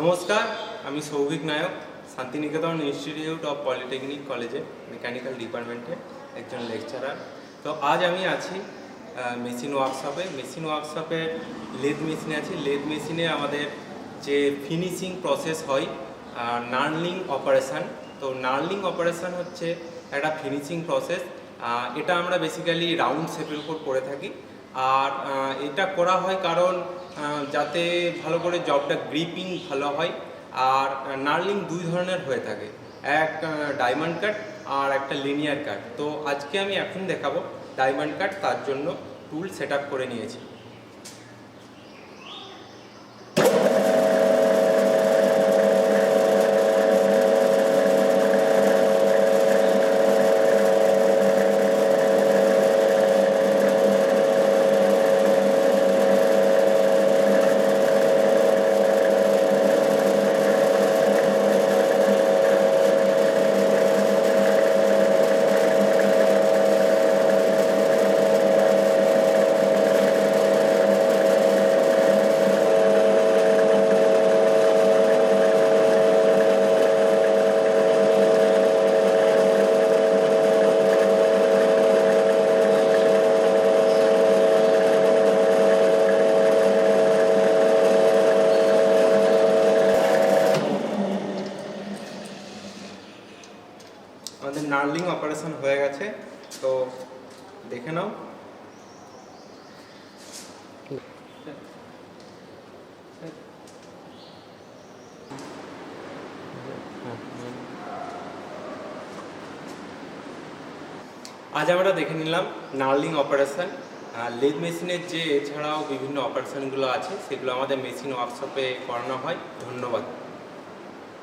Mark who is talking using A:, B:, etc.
A: নমস্কার, আমি সৌভিক নায়ক, Santiniketan institute of polytechnic কলেজে মেকানিক্যাল ডিপার্টমেন্টে একজন লেকচারার। তো আজ আমি আছি মেশিন ওয়ার্কশপে লেদ মেশিনে আছি। লেদ মেশিনে আমাদের যে ফিনিশিং প্রসেস হয় নার্লিং অপারেশান। তো নার্লিং অপারেশান হচ্ছে একটা ফিনিশিং প্রসেস। এটা আমরা বেসিক্যালি রাউন্ড শেপের উপর করে থাকি। আর এটা করা হয় কারণ যাতে ভালো করে জবটা গ্রিপিং ভালো হয়। আর নার্লিং দুই ধরনের হয়ে থাকে, এক ডায়মন্ড কাট আর একটা লিনিয়ার কাট। তো আজকে আমি এখন দেখাবো ডায়মন্ড কাট, তার জন্য টুল সেট আপ করে নিয়েছি। আমাদের নার্লিং অপারেশন হয়ে গেছে, তো দেখে নাও। আজ আমরা দেখে নিলাম নার্লিং অপারেশন। লেদ মেশিনের যে এছাড়াও বিভিন্ন অপারেশনগুলো আছে সেগুলো আমাদের মেশিন ওয়ার্কশপে করানো হয়। ধন্যবাদ।